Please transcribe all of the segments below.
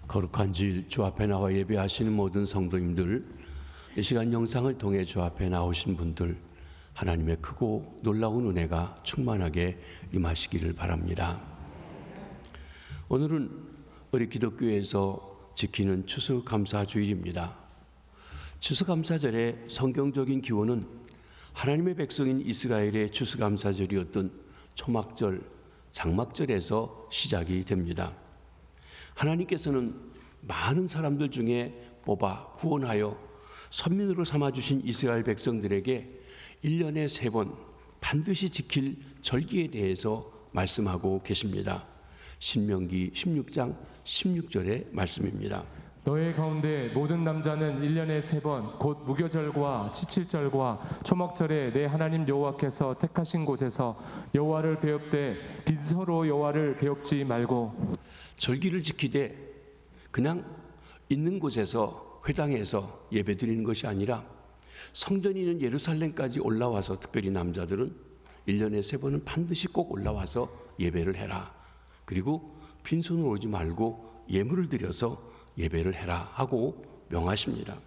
거룩한 주일 주 앞에 나와 예배하시는 모든 성도님들, 이 시간 영상을 통해 주 앞에 나오신 분들, 하나님의 크고 놀라운 은혜가 충만하게 임하시기를 바랍니다. 오늘은 우리 기독교에서 지키는 추수감사주일입니다. 추수감사절의 성경적인 기원은 하나님의 백성인 이스라엘의 추수감사절이었던 초막절, 장막절에서 시작이 됩니다. 하나님께서는 많은 사람들 중에 뽑아 구원하여 선민으로 삼아주신 이스라엘 백성들에게 1년에 3번 반드시 지킬 절기에 대해서 말씀하고 계십니다. 신명기 16장 16절의 말씀입니다. 너의 가운데 모든 남자는 1년에 3번 곧 무교절과 칠칠절과 초막절에 내 하나님 여호와께서 택하신 곳에서 여호와를 배웁되 빈서로 여호와를 배웁지 말고. 절기를 지키되 그냥 있는 곳에서 회당에서 예배드리는 것이 아니라 성전이 있는 예루살렘까지 올라와서, 특별히 남자들은 1년에 3번은 반드시 꼭 올라와서 예배를 해라. 그리고 빈손으로 오지 말고 예물을 드려서 예배를 해라 하고 명하십니다.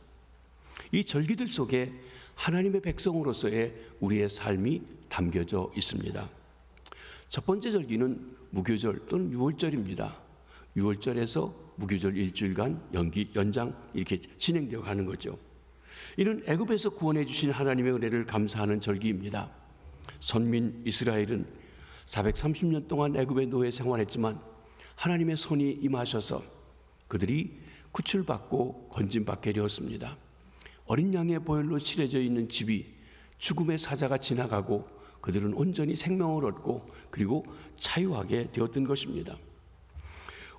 이 절기들 속에 하나님의 백성으로서의 우리의 삶이 담겨져 있습니다. 첫 번째 절기는 무교절 또는 유월절입니다. 유월절에서 무교절 일주일간 연장 이렇게 진행되어 가는 거죠. 이는 애굽에서 구원해 주신 하나님의 은혜를 감사하는 절기입니다. 선민 이스라엘은 430년 동안 애굽의 노예 생활했지만 하나님의 손이 임하셔서 그들이 구출받고 건짐받게 되었습니다. 어린 양의 보혈로 칠해져 있는 집이 죽음의 사자가 지나가고 그들은 온전히 생명을 얻고 그리고 자유하게 되었던 것입니다.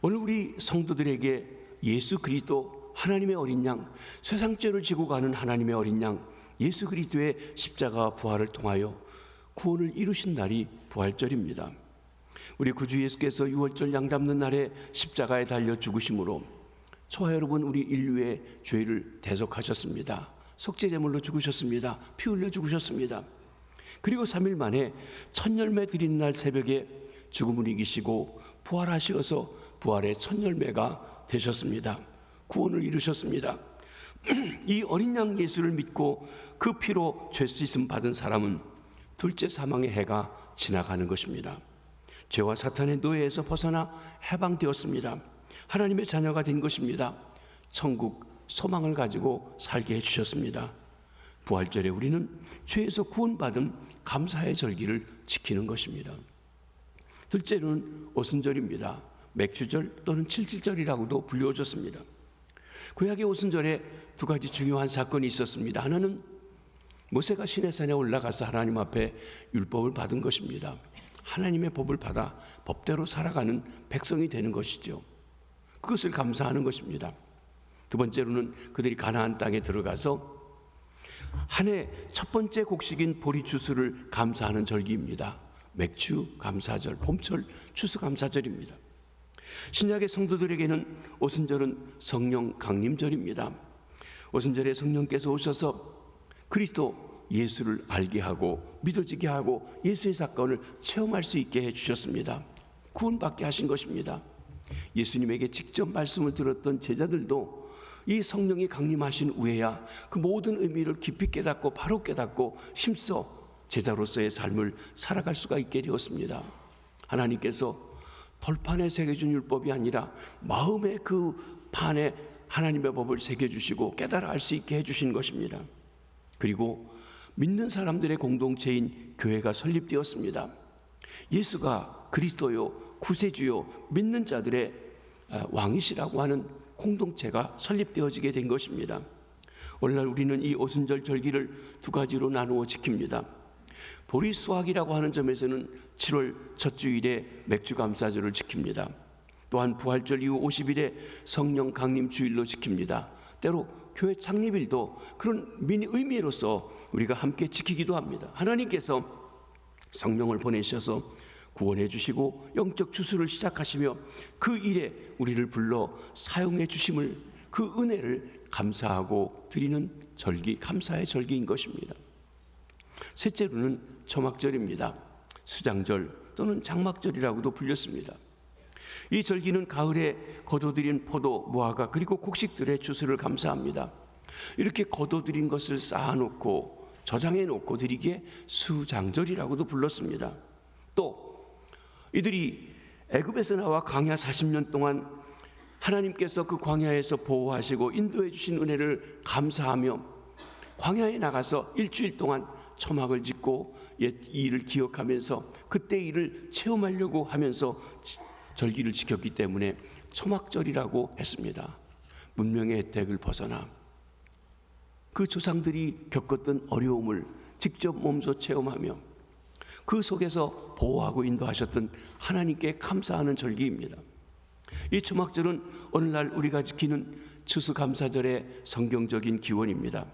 오늘 우리 성도들에게 예수 그리스도 하나님의 어린 양, 세상 죄를 지고 가는 하나님의 어린 양 예수 그리스도의 십자가 부활을 통하여 구원을 이루신 날이 부활절입니다. 우리 구주 예수께서 유월절 양 잡는 날에 십자가에 달려 죽으심으로 저와 여러분 우리 인류의 죄를 대속하셨습니다. 속죄제물로 죽으셨습니다. 피 흘려 죽으셨습니다. 그리고 3일 만에 첫 열매 드리는 날 새벽에 죽음을 이기시고 부활하시어서 부활의 첫 열매가 되셨습니다. 구원을 이루셨습니다. 이 어린 양 예수를 믿고 그 피로 죄 씻음 받은 사람은 둘째 사망의 해가 지나가는 것입니다. 죄와 사탄의 노예에서 벗어나 해방되었습니다. 하나님의 자녀가 된 것입니다. 천국 소망을 가지고 살게 해주셨습니다. 부활절에 우리는 죄에서 구원받은 감사의 절기를 지키는 것입니다. 둘째로는 오순절입니다. 맥주절 또는 칠칠절이라고도 불려졌습니다. 구약의 오순절에 두 가지 중요한 사건이 있었습니다. 하나는 모세가 시내산에 올라가서 하나님 앞에 율법을 받은 것입니다. 하나님의 법을 받아 법대로 살아가는 백성이 되는 것이죠. 그것을 감사하는 것입니다. 두 번째로는 그들이 가나안 땅에 들어가서 한 해 첫 번째 곡식인 보리 추수를 감사하는 절기입니다. 맥주 감사절, 봄철 추수 감사절입니다. 신약의 성도들에게는 오순절은 성령 강림절입니다. 오순절에 성령께서 오셔서 그리스도 예수를 알게 하고 믿어지게 하고 예수의 사건을 체험할 수 있게 해주셨습니다. 구원받게 하신 것입니다. 예수님에게 직접 말씀을 들었던 제자들도 이 성령이 강림하신 후에야 그 모든 의미를 깊이 깨닫고 바로 깨닫고 힘써 제자로서의 삶을 살아갈 수가 있게 되었습니다. 하나님께서 돌판에 새겨준 율법이 아니라 마음의 그 판에 하나님의 법을 새겨주시고 깨달아 알 수 있게 해주신 것입니다. 그리고 믿는 사람들의 공동체인 교회가 설립되었습니다. 예수가 그리스도요 구세주요 믿는 자들의 왕이시라고 하는 공동체가 설립되어지게 된 것입니다. 오늘날 우리는 이 오순절 절기를 두 가지로 나누어 지킵니다. 보리 수확이라고 하는 점에서는 7월 첫 주일에 맥주 감사절을 지킵니다. 또한 부활절 이후 50일에 성령 강림 주일로 지킵니다. 때로 교회 창립일도 그런 의미로서 우리가 함께 지키기도 합니다. 하나님께서 성령을 보내셔서 구원해 주시고 영적 추수를 시작하시며 그 일에 우리를 불러 사용해 주심을, 그 은혜를 감사하고 드리는 절기, 감사의 절기인 것입니다. 셋째로는 초막절입니다. 수장절 또는 장막절이라고도 불렸습니다. 이 절기는 가을에 거둬들인 포도, 무화과 그리고 곡식들의 추수를 감사합니다. 이렇게 거둬들인 것을 쌓아놓고 저장해 놓고 드리기에 수장절이라고도 불렀습니다. 또 이들이 애굽에서 나와 광야 40년 동안 하나님께서 그 광야에서 보호하시고 인도해 주신 은혜를 감사하며 광야에 나가서 일주일 동안 초막을 짓고 옛 일을 기억하면서 그때 일을 체험하려고 하면서 절기를 지켰기 때문에 초막절이라고 했습니다. 문명의 혜택을 벗어나 그 조상들이 겪었던 어려움을 직접 몸소 체험하며 그 속에서 보호하고 인도하셨던 하나님께 감사하는 절기입니다. 이 초막절은 오늘날 우리가 지키는 추수감사절의 성경적인 기원입니다.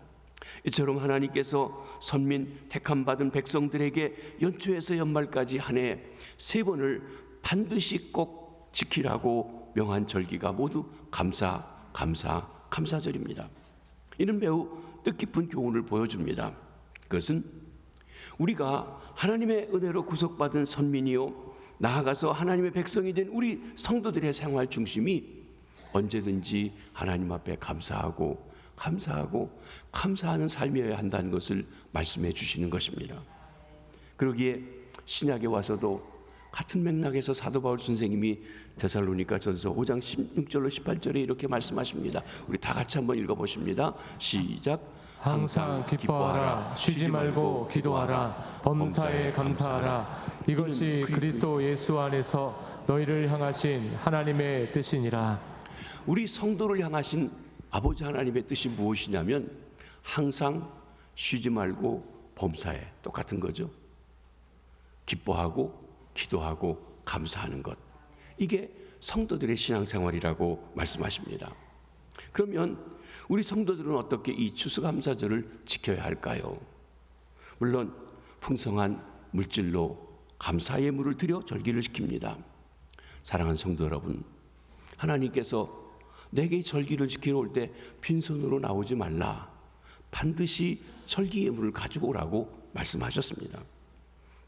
이처럼 하나님께서 선민 택함받은 백성들에게 연초에서 연말까지 한 해 3번을 반드시 꼭 지키라고 명한 절기가 모두 감사절입니다. 이는 매우 뜻깊은 교훈을 보여줍니다. 그것은 우리가 하나님의 은혜로 구속받은 선민이요 나아가서 하나님의 백성이 된 우리 성도들의 생활 중심이 언제든지 하나님 앞에 감사하는 삶이어야 한다는 것을 말씀해 주시는 것입니다. 그러기에 신약에 와서도 같은 맥락에서 사도 바울 선생님이 데살로니가전서 5장 16절로 18절에 이렇게 말씀하십니다. 우리 다 같이 한번 읽어보십니다. 시작. 항상 기뻐하라, 쉬지 말고 기도하라, 범사에 감사하라. 이것이 그리스도 예수 안에서 너희를 향하신 하나님의 뜻이니라. 우리 성도를 향하신 아버지 하나님의 뜻이 무엇이냐면 항상 쉬지 말고 범사에, 똑같은 거죠. 기뻐하고 기도하고 감사하는 것, 이게 성도들의 신앙생활이라고 말씀하십니다. 그러면 우리 성도들은 어떻게 이 추수감사절을 지켜야 할까요? 물론 풍성한 물질로 감사 예물을 드려 절기를 지킵니다. 사랑하는 성도 여러분, 하나님께서 내게 절기를 지키러 올 때 빈손으로 나오지 말라, 반드시 절기 예물을 가지고 오라고 말씀하셨습니다.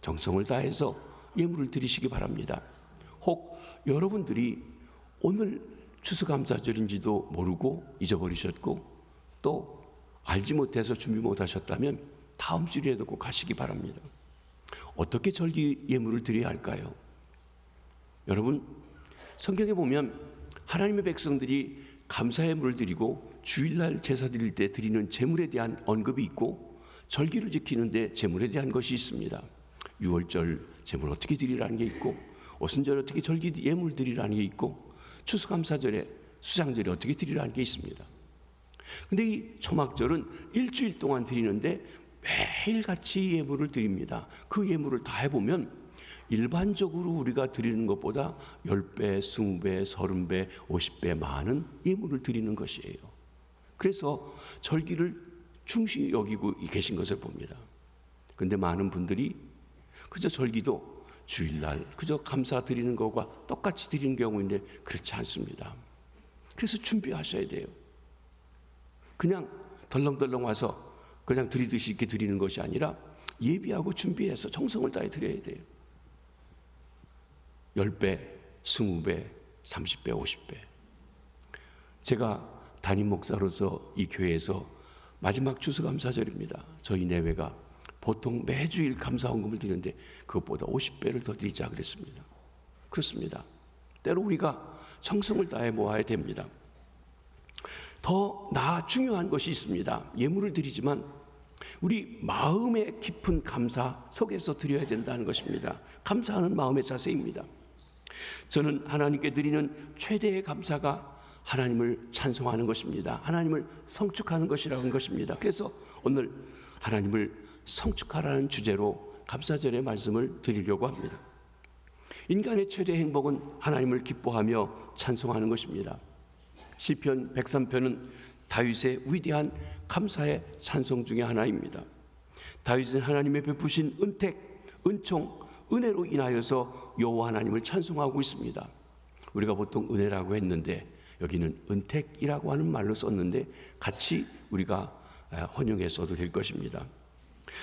정성을 다해서 예물을 드리시기 바랍니다. 혹 여러분들이 오늘 추수감사절인지도 모르고 잊어버리셨고 또 알지 못해서 준비 못하셨다면 다음 주에도 꼭 가시기 바랍니다. 어떻게 절기 예물을 드려야 할까요? 여러분, 성경에 보면 하나님의 백성들이 감사 예물을 드리고 주일날 제사 드릴 때 드리는 제물에 대한 언급이 있고 절기를 지키는데 제물에 대한 것이 있습니다. 유월절 제물 어떻게 드리라는 게 있고 오순절 어떻게 절기 예물 드리라는 게 있고 추수감사절에 수장절에 어떻게 드리라는 게 있습니다. 근데 이 초막절은 일주일 동안 드리는데 매일같이 예물을 드립니다. 그 예물을 다 해보면 일반적으로 우리가 드리는 것보다 10배, 20배, 30배, 50배 많은 예물을 드리는 것이에요. 그래서 절기를 중시 여기고 계신 것을 봅니다. 근데 많은 분들이 그저 절기도 주일날 그저 감사 드리는 것과 똑같이 드리는 경우인데 그렇지 않습니다. 그래서 준비하셔야 돼요. 그냥 덜렁덜렁 와서 그냥 드리듯이 이렇게 드리는 것이 아니라 예비하고 준비해서 정성을 다해 드려야 돼요. 10배, 20배, 30배, 50배. 제가 담임 목사로서 이 교회에서 마지막 추수감사절입니다. 저희 내외가 보통 매주일 감사헌금을 드리는데 그것보다 50배를 더 드리자 그랬습니다. 그렇습니다. 때로 우리가 정성을 다해 모아야 됩니다. 더 중요한 것이 있습니다. 예물을 드리지만 우리 마음의 깊은 감사 속에서 드려야 된다는 것입니다. 감사하는 마음의 자세입니다. 저는 하나님께 드리는 최대의 감사가 하나님을 찬송하는 것입니다. 하나님을 성축하는 것이라는 것입니다. 그래서 오늘 하나님을 성축하라는 주제로 감사절의 말씀을 드리려고 합니다. 인간의 최대 행복은 하나님을 기뻐하며 찬송하는 것입니다. 시편 103편은 다윗의 위대한 감사의 찬송 중에 하나입니다. 다윗은 하나님의 베푸신 은택, 은총, 은혜로 인하여서 여호와 하나님을 찬송하고 있습니다. 우리가 보통 은혜라고 했는데 여기는 은택이라고 하는 말로 썼는데 같이 우리가 혼용해 써도 될 것입니다.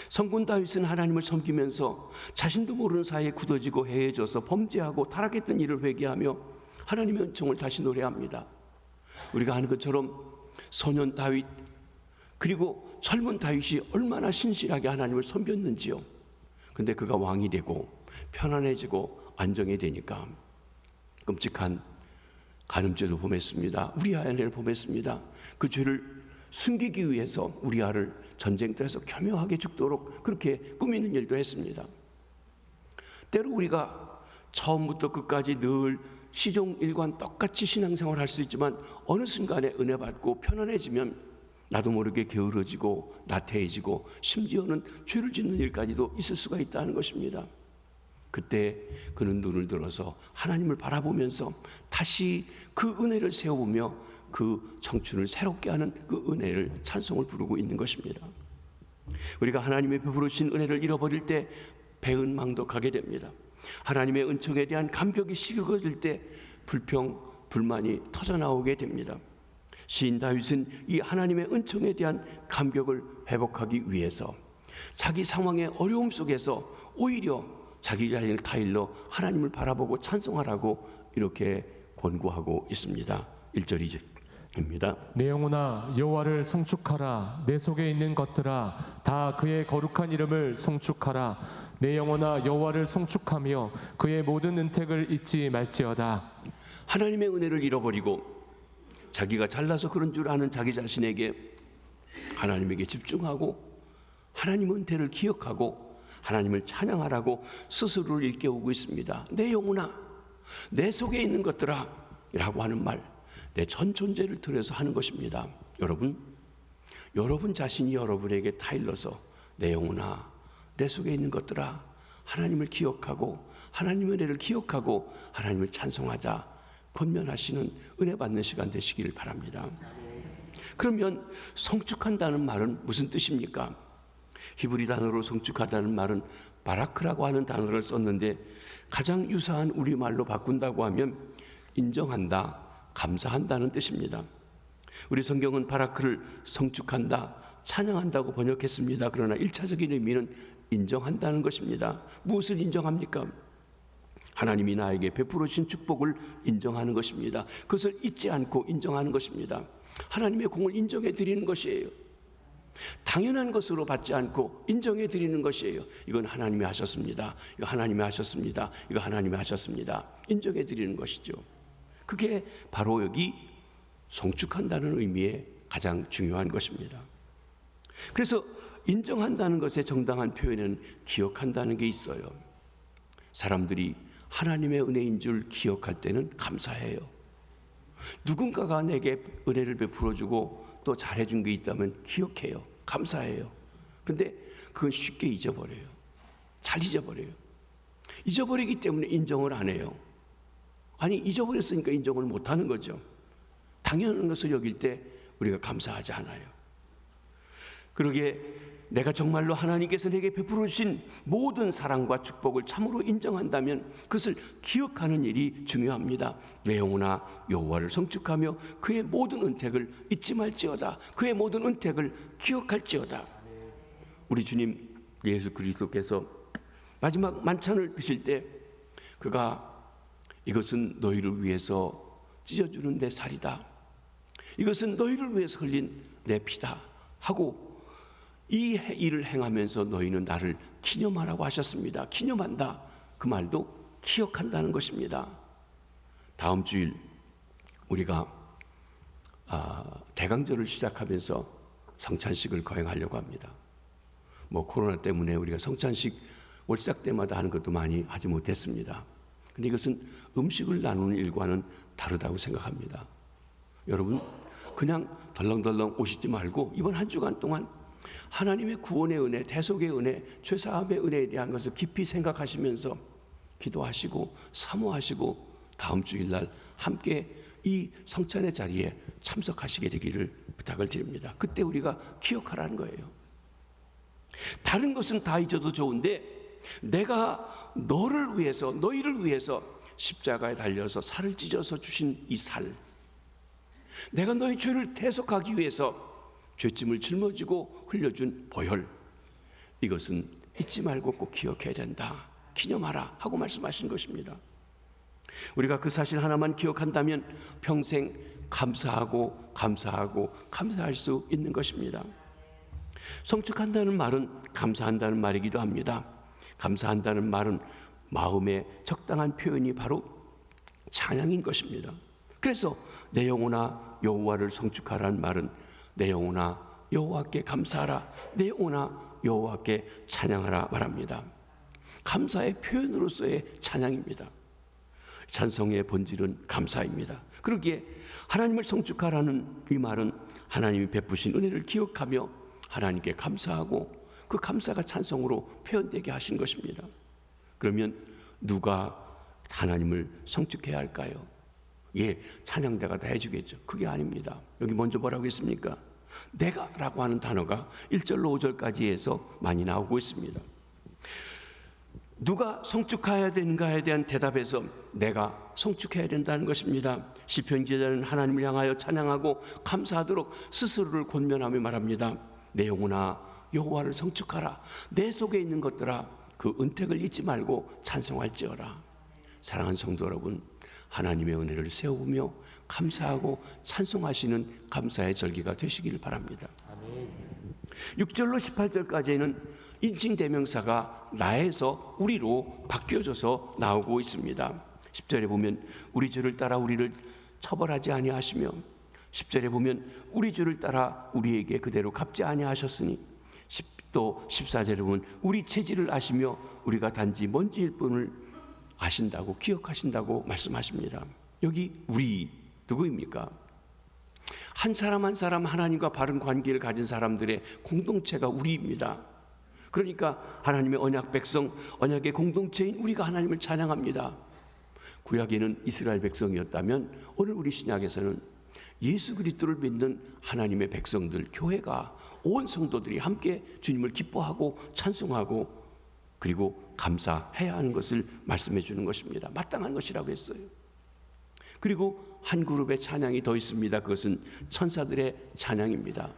성군 다윗은 하나님을 섬기면서 자신도 모르는 사이에 굳어지고 해해져서 범죄하고 타락했던 일을 회개하며 하나님의 은총을 다시 노래합니다. 우리가 아는 것처럼 소년 다윗 그리고 젊은 다윗이 얼마나 신실하게 하나님을 섬겼는지요. 근데 그가 왕이 되고 편안해지고 안정이 되니까 끔찍한 간음죄도 범했습니다. 우리아를 범했습니다. 그 죄를 숨기기 위해서 우리아를 전쟁터에서 교묘하게 죽도록 그렇게 꾸미는 일도 했습니다. 때로 우리가 처음부터 끝까지 늘 시종일관 똑같이 신앙생활을 할 수 있지만 어느 순간에 은혜 받고 편안해지면 나도 모르게 게으러지고 나태해지고 심지어는 죄를 짓는 일까지도 있을 수가 있다는 것입니다. 그때 그는 눈을 들어서 하나님을 바라보면서 다시 그 은혜를 세워보며 그 청춘을 새롭게 하는 그 은혜를 찬송을 부르고 있는 것입니다. 우리가 하나님의 베풀으신 은혜를 잃어버릴 때 배은망덕하게 됩니다. 하나님의 은총에 대한 감격이 식어질 때 불평, 불만이 터져나오게 됩니다. 시인 다윗은 이 하나님의 은총에 대한 감격을 회복하기 위해서 자기 상황의 어려움 속에서 오히려 자기 자신을 타일러 하나님을 바라보고 찬송하라고 이렇게 권고하고 있습니다. 1절입니다. 내 영혼아 여호와를 송축하라. 내 속에 있는 것들아 다 그의 거룩한 이름을 송축하라. 내 영혼아 여호와를 송축하며 그의 모든 은택을 잊지 말지어다. 하나님의 은혜를 잃어버리고 자기가 잘나서 그런 줄 아는 자기 자신에게 하나님에게 집중하고 하나님의 은혜를 기억하고 하나님을 찬양하라고 스스로를 일깨우고 있습니다. 내 영혼아 내 속에 있는 것들아 라고 하는 말, 내 전 존재를 들여서 하는 것입니다. 여러분 자신이 여러분에게 타일러서 내 영혼아 내 속에 있는 것들아 하나님을 기억하고 하나님의 은혜를 기억하고 하나님을 찬송하자 권면하시는 은혜 받는 시간 되시기를 바랍니다. 그러면 성축한다는 말은 무슨 뜻입니까? 히브리 단어로 성축하다는 말은 바라크라고 하는 단어를 썼는데 가장 유사한 우리말로 바꾼다고 하면 인정한다, 감사한다는 뜻입니다. 우리 성경은 바라크를 성축한다, 찬양한다고 번역했습니다. 그러나 1차적인 의미는 인정한다는 것입니다. 무엇을 인정합니까? 하나님이 나에게 베풀어주신 축복을 인정하는 것입니다. 그것을 잊지 않고 인정하는 것입니다. 하나님의 공을 인정해 드리는 것이에요. 당연한 것으로 받지 않고 인정해 드리는 것이에요. 이건 하나님이 하셨습니다. 이거 하나님이 하셨습니다. 이거 하나님이 하셨습니다. 인정해 드리는 것이죠. 그게 바로 여기 송축한다는 의미의 가장 중요한 것입니다. 그래서 인정한다는 것의 정당한 표현은 기억한다는 게 있어요. 사람들이 하나님의 은혜인 줄 기억할 때는 감사해요. 누군가가 내게 은혜를 베풀어주고 또 잘해준 게 있다면 기억해요. 감사해요. 그런데 그건 쉽게 잊어버려요. 잘 잊어버려요. 잊어버리기 때문에 인정을 안 해요. 아니 잊어버렸으니까 인정을 못하는 거죠. 당연한 것을 여길 때 우리가 감사하지 않아요. 그러기에 내가 정말로 하나님께서 내게 베풀어 주신 모든 사랑과 축복을 참으로 인정한다면 그것을 기억하는 일이 중요합니다. 내 영혼아 여호와를 성축하며 그의 모든 은택을 잊지 말지어다. 그의 모든 은택을 기억할지어다. 우리 주님 예수 그리스도께서 마지막 만찬을 드실 때 그가 이것은 너희를 위해서 찢어주는 내 살이다. 이것은 너희를 위해서 흘린 내 피다 하고 이 일을 행하면서 너희는 나를 기념하라고 하셨습니다. 기념한다. 그 말도 기억한다는 것입니다. 다음 주일 우리가 대강절을 시작하면서 성찬식을 거행하려고 합니다. 코로나 때문에 우리가 성찬식 올 시작 때마다 하는 것도 많이 하지 못했습니다. 근데 이것은 음식을 나누는 일과는 다르다고 생각합니다. 여러분 그냥 덜렁덜렁 오시지 말고 이번 한 주간 동안 하나님의 구원의 은혜, 대속의 은혜, 죄사함의 은혜에 대한 것을 깊이 생각하시면서 기도하시고 사모하시고 다음 주일날 함께 이 성찬의 자리에 참석하시게 되기를 부탁을 드립니다. 그때 우리가 기억하라는 거예요. 다른 것은 다 잊어도 좋은데 내가 너를 위해서, 너희를 위해서 십자가에 달려서 살을 찢어서 주신 이 살, 내가 너희 죄를 대속하기 위해서 죄짐을 짊어지고 흘려준 보혈, 이것은 잊지 말고 꼭 기억해야 된다. 기념하라 하고 말씀하신 것입니다. 우리가 그 사실 하나만 기억한다면 평생 감사하고 감사하고 감사할 수 있는 것입니다. 성축한다는 말은 감사한다는 말이기도 합니다. 감사한다는 말은 마음의 적당한 표현이 바로 찬양인 것입니다. 그래서 내 영혼아 여호와를 성축하라는 말은 내 영혼아 여호와께 감사하라, 내 영혼아 여호와께 찬양하라 말합니다. 감사의 표현으로서의 찬양입니다. 찬송의 본질은 감사입니다. 그러기에 하나님을 성축하라는 이 말은 하나님이 베푸신 은혜를 기억하며 하나님께 감사하고 그 감사가 찬송으로 표현되게 하신 것입니다. 그러면 누가 하나님을 성축해야 할까요? 예, 찬양대가 다 해주겠죠. 그게 아닙니다. 여기 먼저 뭐라고 했습니까? 내가 라고 하는 단어가 1절로 5절까지 해서 많이 나오고 있습니다. 누가 성축해야 되는가에 대한 대답에서 내가 성축해야 된다는 것입니다. 시편 기자는 하나님을 향하여 찬양하고 감사하도록 스스로를 권면하며 말합니다. 내 영혼아 여호와를 성축하라. 내 속에 있는 것들아 그 은택을 잊지 말고 찬송할지어라. 사랑하는 성도 여러분, 하나님의 은혜를 세우며 감사하고 찬송하시는 감사의 절기가 되시기를 바랍니다. 아멘. 6절로 18절까지는 인칭대명사가 나에서 우리로 바뀌어져서 나오고 있습니다. 10절에 보면 우리 주를 따라 우리를 처벌하지 아니하시며, 10절에 보면 우리 주를 따라 우리에게 그대로 갚지 아니하셨으니, 또 14절에 보면 우리 체질을 아시며 우리가 단지 먼지일 뿐을 아신다고, 기억하신다고 말씀하십니다. 여기 우리 누구입니까? 한 사람 한 사람 하나님과 바른 관계를 가진 사람들의 공동체가 우리입니다. 그러니까 하나님의 언약 백성, 언약의 공동체인 우리가 하나님을 찬양합니다. 구약에는 이스라엘 백성이었다면 오늘 우리 신약에서는 예수 그리스도를 믿는 하나님의 백성들, 교회가, 온 성도들이 함께 주님을 기뻐하고 찬송하고 그리고 감사해야 하는 것을 말씀해 주는 것입니다. 마땅한 것이라고 했어요. 그리고 한 그룹의 찬양이 더 있습니다. 그것은 천사들의 찬양입니다.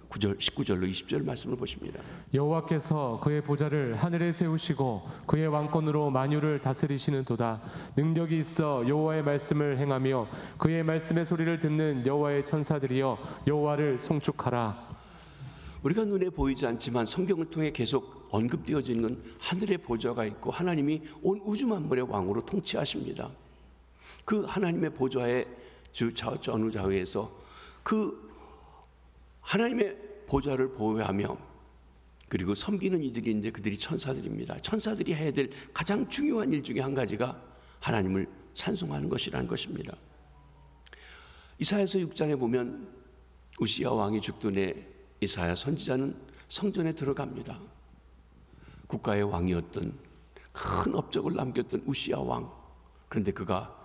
19절로 20절 말씀을 보십니다. 여호와께서 그의 보좌를 하늘에 세우시고 그의 왕권으로 만유를 다스리시는 도다. 능력이 있어 여호와의 말씀을 행하며 그의 말씀의 소리를 듣는 여호와의 천사들이여 여호와를 송축하라. 우리가 눈에 보이지 않지만 성경을 통해 계속 언급되어지는 건 하늘의 보좌가 있고 하나님이 온 우주 만물의 왕으로 통치하십니다. 그 하나님의 보좌의 전후좌우에서 그 하나님의 보좌를 보호하며 그리고 섬기는 이들이 있는데 그들이 천사들입니다. 천사들이 해야 될 가장 중요한 일 중에 한 가지가 하나님을 찬송하는 것이라는 것입니다. 이사야서 6장에 보면 우시야 왕이 죽던에 이사야 선지자는 성전에 들어갑니다. 국가의 왕이었던, 큰 업적을 남겼던 우시야 왕. 그런데 그가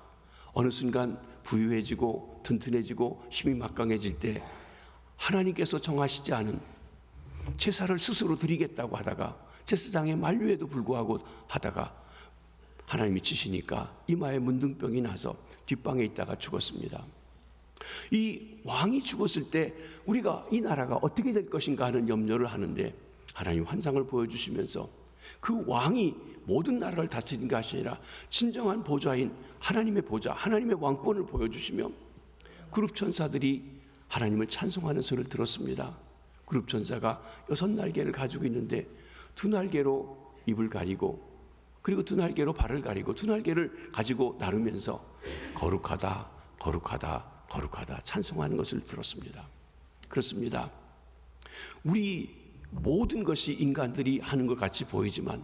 어느 순간 부유해지고 튼튼해지고 힘이 막강해질 때 하나님께서 정하시지 않은 제사를 스스로 드리겠다고 하다가 제사장의 만류에도 불구하고 하다가 하나님이 치시니까 이마에 문둥병이 나서 뒷방에 있다가 죽었습니다. 이 왕이 죽었을 때 우리가 이 나라가 어떻게 될 것인가 하는 염려를 하는데 하나님 환상을 보여주시면서 그 왕이 모든 나라를 다스린 것이 아니라 진정한 보좌인 하나님의 보좌, 하나님의 왕권을 보여주시며 그룹 천사들이 하나님을 찬송하는 소리를 들었습니다. 그룹 천사가 6날개를 가지고 있는데 2날개로 입을 가리고 그리고 2날개로 발을 가리고 2날개를 가지고 나르면서 거룩하다, 거룩하다, 거룩하다 찬송하는 것을 들었습니다. 그렇습니다. 우리 모든 것이 인간들이 하는 것 같이 보이지만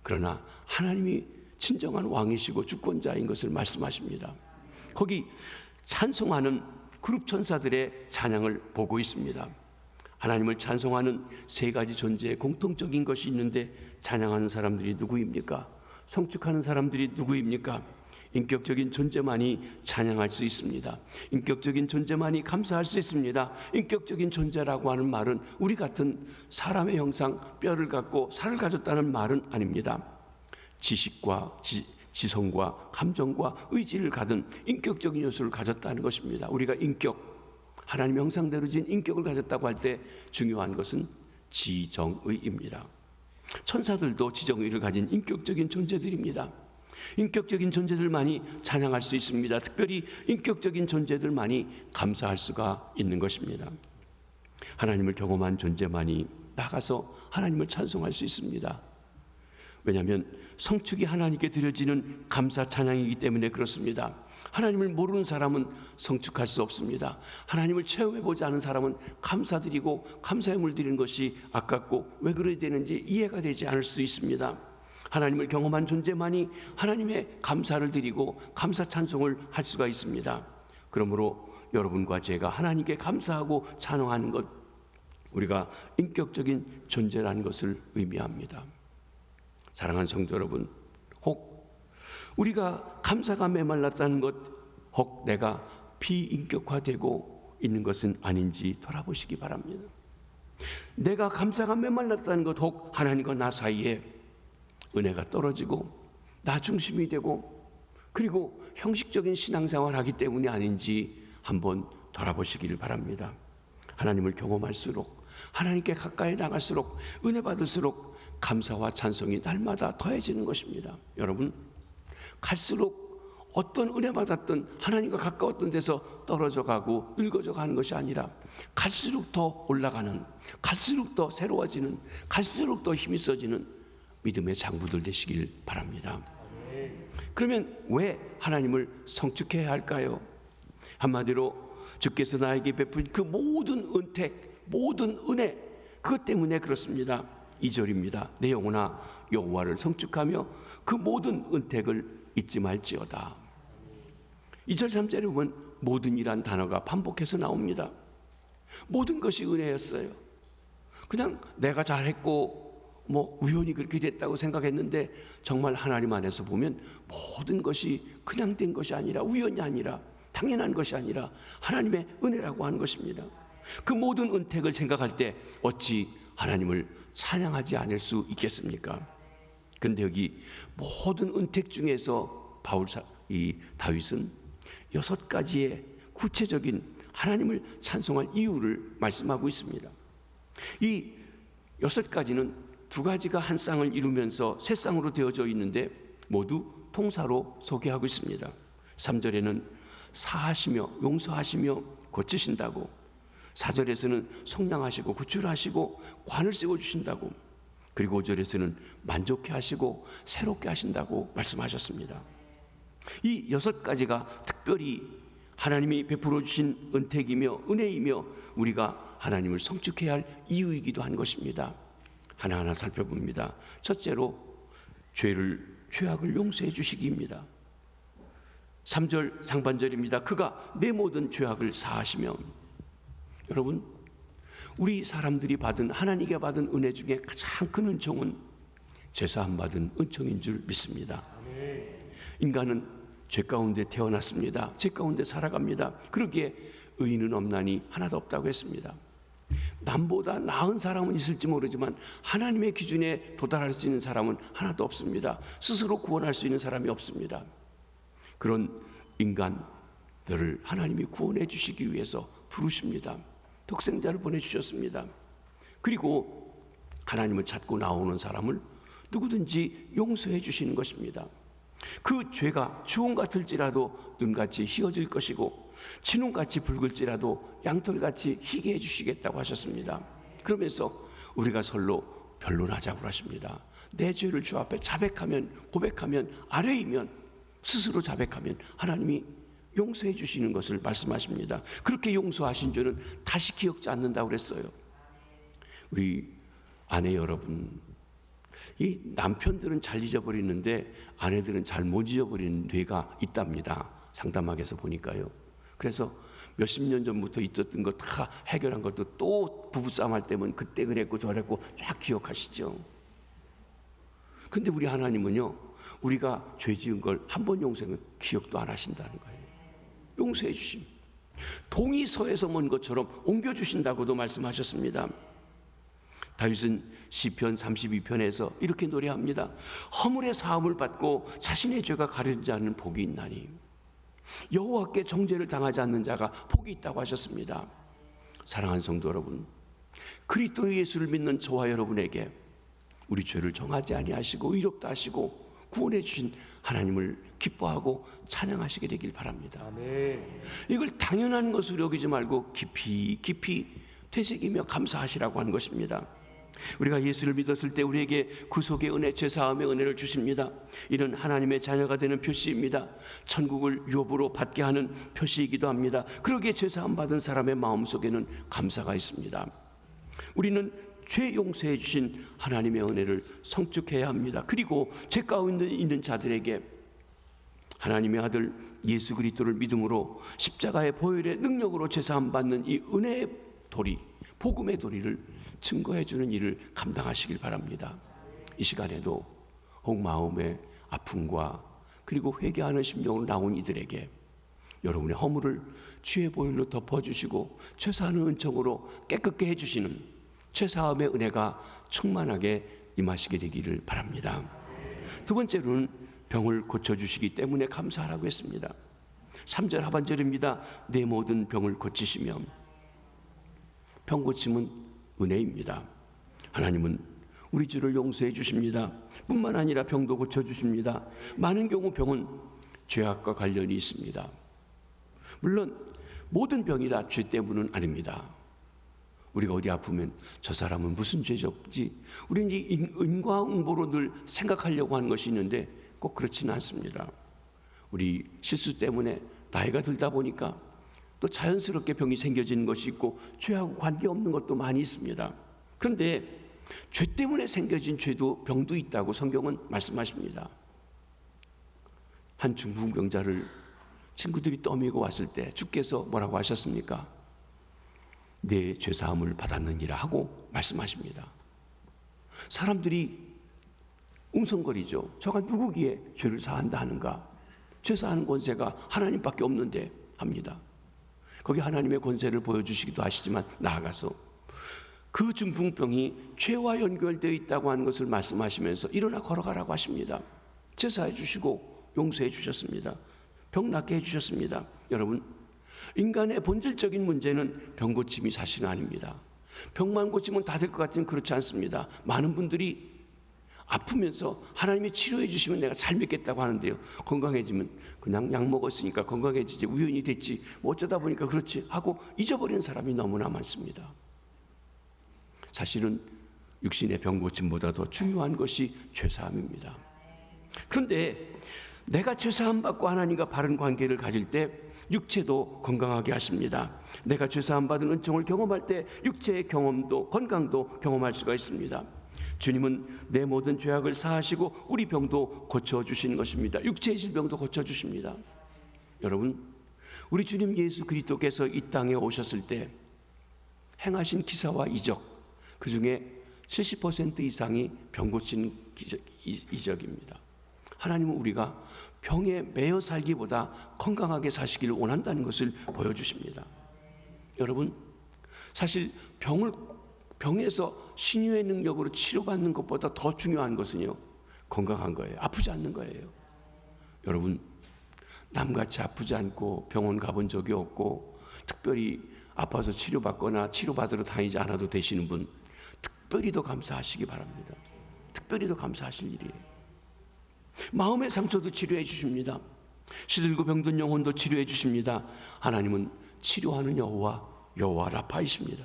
그러나 하나님이 진정한 왕이시고 주권자인 것을 말씀하십니다. 거기 찬송하는 그룹 천사들의 찬양을 보고 있습니다. 하나님을 찬송하는 세 가지 존재의 공통적인 것이 있는데 찬양하는 사람들이 누구입니까? 성축하는 사람들이 누구입니까? 인격적인 존재만이 찬양할 수 있습니다. 인격적인 존재만이 감사할 수 있습니다. 인격적인 존재라고 하는 말은 우리 같은 사람의 형상, 뼈를 갖고 살을 가졌다는 말은 아닙니다. 지식과 지성과 감정과 의지를 가진 인격적인 요소를 가졌다는 것입니다. 우리가 인격, 하나님의 형상대로 진 인격을 가졌다고 할 때 중요한 것은 지정의입니다. 천사들도 지정의를 가진 인격적인 존재들입니다. 인격적인 존재들만이 찬양할 수 있습니다. 특별히 인격적인 존재들만이 감사할 수가 있는 것입니다. 하나님을 경험한 존재만이 나가서 하나님을 찬송할 수 있습니다. 왜냐하면 성축이 하나님께 드려지는 감사 찬양이기 때문에 그렇습니다. 하나님을 모르는 사람은 성축할 수 없습니다. 하나님을 체험해보지 않은 사람은 감사드리고 감사의 물 드리는 것이 아깝고 왜 그래야 되는지 이해가 되지 않을 수 있습니다. 하나님을 경험한 존재만이 하나님의 감사를 드리고 감사 찬송을 할 수가 있습니다. 그러므로 여러분과 제가 하나님께 감사하고 찬양하는 것, 우리가 인격적인 존재라는 것을 의미합니다. 사랑하는 성도 여러분, 혹 우리가 감사가 메말랐다는 것, 혹 내가 비인격화되고 있는 것은 아닌지 돌아보시기 바랍니다. 내가 감사가 메말랐다는 것, 혹 하나님과 나 사이에 은혜가 떨어지고 나 중심이 되고 그리고 형식적인 신앙생활을 하기 때문이 아닌지 한번 돌아보시기를 바랍니다. 하나님을 경험할수록, 하나님께 가까이 나갈수록, 은혜 받을수록 감사와 찬송이 날마다 더해지는 것입니다. 여러분, 갈수록 어떤 은혜 받았던 하나님과 가까웠던 데서 떨어져 가고 늙어져 가는 것이 아니라 갈수록 더 올라가는, 갈수록 더 새로워지는, 갈수록 더 힘이 써지는 믿음의 장부들 되시길 바랍니다. 그러면 왜 하나님을 성축해야 할까요? 한마디로 주께서 나에게 베푼 그 모든 은택, 모든 은혜, 그것 때문에 그렇습니다. 2절입니다. 내 영혼아 여호와를 성축하며 그 모든 은택을 잊지 말지어다. 2절 3절에 보면 모든이란 단어가 반복해서 나옵니다. 모든 것이 은혜였어요. 그냥 내가 잘했고 우연히 그렇게 됐다고 생각했는데 정말 하나님 안에서 보면 모든 것이 그냥 된 것이 아니라, 우연이 아니라, 당연한 것이 아니라 하나님의 은혜라고 하는 것입니다. 그 모든 은택을 생각할 때 어찌 하나님을 찬양하지 않을 수 있겠습니까? 근데 여기 모든 은택 중에서 다윗은 6가지의 구체적인 하나님을 찬송할 이유를 말씀하고 있습니다. 이 6가지는 2가지가 한 쌍을 이루면서 세 쌍으로 되어져 있는데 모두 통사로 소개하고 있습니다. 3절에는 사하시며 용서하시며 고치신다고, 4절에서는 속량하시고 구출하시고 관을 세워주신다고, 그리고 5절에서는 만족해 하시고 새롭게 하신다고 말씀하셨습니다. 이 6가지가 특별히 하나님이 베풀어 주신 은택이며 은혜이며 우리가 하나님을 성축해야 할 이유이기도 한 것입니다. 하나하나 살펴봅니다. 첫째로 죄악을 용서해 주시기입니다. 3절 상반절입니다. 그가 내 모든 죄악을 사하시며, 여러분, 우리 사람들이 받은, 하나님께 받은 은혜 중에 가장 큰 은총은 죄사함 받은 은총인 줄 믿습니다. 인간은 죄 가운데 태어났습니다. 죄 가운데 살아갑니다. 그러기에 의인은 없나니 하나도 없다고 했습니다. 남보다 나은 사람은 있을지 모르지만 하나님의 기준에 도달할 수 있는 사람은 하나도 없습니다. 스스로 구원할 수 있는 사람이 없습니다. 그런 인간들을 하나님이 구원해 주시기 위해서 부르십니다. 독생자를 보내주셨습니다. 그리고 하나님을 찾고 나오는 사람을 누구든지 용서해 주시는 것입니다. 그 죄가 주홍 같을지라도 눈같이 희어질 것이고 진홍같이 붉을지라도 양털같이 희게 해주시겠다고 하셨습니다. 그러면서 우리가 서로 변론하자고 하십니다. 내 죄를 주 앞에 자백하면, 고백하면, 아뢰이면, 스스로 자백하면 하나님이 용서해 주시는 것을 말씀하십니다. 그렇게 용서하신 죄는 다시 기억지 않는다고 그랬어요. 우리 아내 여러분, 이 남편들은 잘 잊어버리는데 아내들은 잘 못 잊어버리는 뇌가 있답니다. 상담학에서 보니까요. 그래서 몇십 년 전부터 있었던 거 다 해결한 것도 또 부부싸움 할 때면 그때 그랬고 저랬고 쫙 기억하시죠. 근데 우리 하나님은요, 우리가 죄 지은 걸 한 번 용서하면 기억도 안 하신다는 거예요. 용서해 주심. 동이 서에서 먼 것처럼 옮겨주신다고도 말씀하셨습니다. 다윗은 시편 32편에서 이렇게 노래합니다. 허물의 사함을 받고 자신의 죄가 가려지지 않는 복이 있나니, 여호와께 정죄를 당하지 않는 자가 복이 있다고 하셨습니다. 사랑하는 성도 여러분, 그리스도 예수를 믿는 저와 여러분에게 우리 죄를 정하지 아니하시고 의롭다 하시고 구원해 주신 하나님을 기뻐하고 찬양하시게 되길 바랍니다. 아멘. 이걸 당연한 것으로 여기지 말고 깊이 깊이 되새기며 감사하시라고 하는 것입니다. 우리가 예수를 믿었을 때 우리에게 구속의 은혜, 죄사함의 은혜를 주십니다. 이는 하나님의 자녀가 되는 표시입니다. 천국을 유업으로 받게 하는 표시이기도 합니다. 그러기에 죄사함 받은 사람의 마음속에는 감사가 있습니다. 우리는 죄 용서해 주신 하나님의 은혜를 성축해야 합니다. 그리고 죄 가운데 있는 자들에게 하나님의 아들 예수 그리스도를 믿음으로 십자가의 보혈의 능력으로 죄사함 받는 이 은혜의 도리, 복음의 도리를 증거해 주는 일을 감당하시길 바랍니다. 이 시간에도 혹 마음의 아픔과 그리고 회개하는 심령으로 나온 이들에게 여러분의 허물을 주의 보혈로 덮어주시고 죄사하는 은총으로 깨끗게 해주시는 죄사함의 은혜가 충만하게 임하시게 되기를 바랍니다. 두 번째로는 병을 고쳐주시기 때문에 감사하라고 했습니다. 3절 하반절입니다. 내 모든 병을 고치시며, 병 고침은 은혜입니다. 하나님은 우리 죄를 용서해 주십니다. 뿐만 아니라 병도 고쳐주십니다. 많은 경우 병은 죄악과 관련이 있습니다. 물론 모든 병이 다 죄 때문은 아닙니다. 우리가 어디 아프면 저 사람은 무슨 죄졌지? 우리는 이 인과응보로 늘 생각하려고 하는 것이 있는데 꼭 그렇지는 않습니다. 우리 실수 때문에 나이가 들다 보니까 또 자연스럽게 병이 생겨지는 것이 있고 죄하고 관계없는 것도 많이 있습니다. 그런데 죄 때문에 생겨진 죄도 병도 있다고 성경은 말씀하십니다. 한 중풍병자를 친구들이 떠밀고 왔을 때 주께서 뭐라고 하셨습니까? 내 죄사함을 받았느니라 하고 말씀하십니다. 사람들이 웅성거리죠. 저가 누구기에 죄를 사한다 하는가? 죄사하는 권세가 하나님밖에 없는데 합니다. 거기 하나님의 권세를 보여주시기도 하시지만 나아가서 그 중풍병이 죄와 연결되어 있다고 하는 것을 말씀하시면서 일어나 걸어가라고 하십니다. 제사해 주시고 용서해 주셨습니다. 병 낫게 해주셨습니다. 여러분, 인간의 본질적인 문제는 병 고침이 사실은 아닙니다. 병만 고치면 다 될 것 같지는 그렇지 않습니다. 많은 분들이 아프면서 하나님이 치료해 주시면 내가 잘 믿겠다고 하는데요, 건강해지면 그냥 약 먹었으니까 건강해지지, 우연히 됐지, 뭐 어쩌다 보니까 그렇지 하고 잊어버리는 사람이 너무나 많습니다. 사실은 육신의 병 고침보다 더 중요한 것이 죄사함입니다. 그런데 내가 죄사함 받고 하나님과 바른 관계를 가질 때 육체도 건강하게 하십니다. 내가 죄사함 받은 은총을 경험할 때 육체의 경험도 건강도 경험할 수가 있습니다. 주님은 내 모든 죄악을 사하시고 우리 병도 고쳐주시는 것입니다. 육체의 질병도 고쳐주십니다. 여러분, 우리 주님 예수 그리스도께서 이 땅에 오셨을 때 행하신 기사와 이적, 그 중에 70% 이상이 병 고치는 이적입니다. 하나님은 우리가 병에 매여 살기보다 건강하게 사시기를 원한다는 것을 보여주십니다. 여러분, 사실 병에서 신유의 능력으로 치료받는 것보다 더 중요한 것은요, 건강한 거예요. 아프지 않는 거예요. 여러분, 남같이 아프지 않고 병원 가본 적이 없고 특별히 아파서 치료받거나 치료받으러 다니지 않아도 되시는 분, 특별히 더 감사하시기 바랍니다. 특별히 더 감사하실 일이에요. 마음의 상처도 치료해 주십니다. 시들고 병든 영혼도 치료해 주십니다. 하나님은 치료하는 여호와 라파이십니다.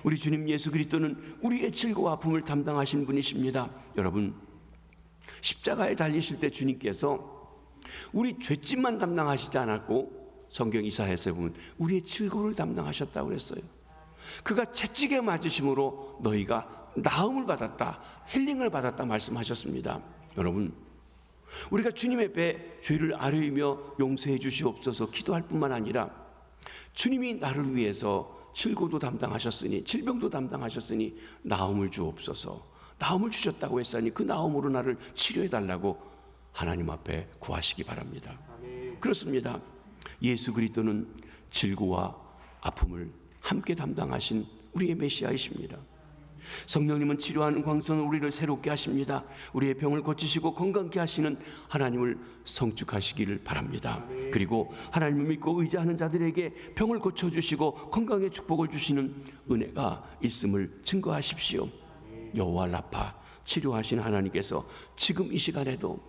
우리 주님 예수 그리스도는 우리의 질고와 아픔을 담당하신 분이십니다. 여러분, 십자가에 달리실 때 주님께서 우리 죄짐만 담당하시지 않았고 성경 이사야서에 보면 우리의 질고를 담당하셨다고 그랬어요. 그가 채찍에 맞으심으로 너희가 나음을 받았다, 힐링을 받았다 말씀하셨습니다. 여러분, 우리가 주님 앞에 죄를 아뢰이며 용서해 주시옵소서 기도할 뿐만 아니라 주님이 나를 위해서 질고도 담당하셨으니 질병도 담당하셨으니 나음을 주옵소서, 나음을 주셨다고 했으니 그 나음으로 나를 치료해 달라고 하나님 앞에 구하시기 바랍니다. 아멘. 그렇습니다. 예수 그리스도는 질고와 아픔을 함께 담당하신 우리의 메시아이십니다. 성령님은 치료하는 광선으로 우리를 새롭게 하십니다. 우리의 병을 고치시고 건강케 하시는 하나님을 성축하시기를 바랍니다. 그리고 하나님을 믿고 의지하는 자들에게 병을 고쳐주시고 건강의 축복을 주시는 은혜가 있음을 증거하십시오. 여호와 라파, 치료하신 하나님께서 지금 이 시간에도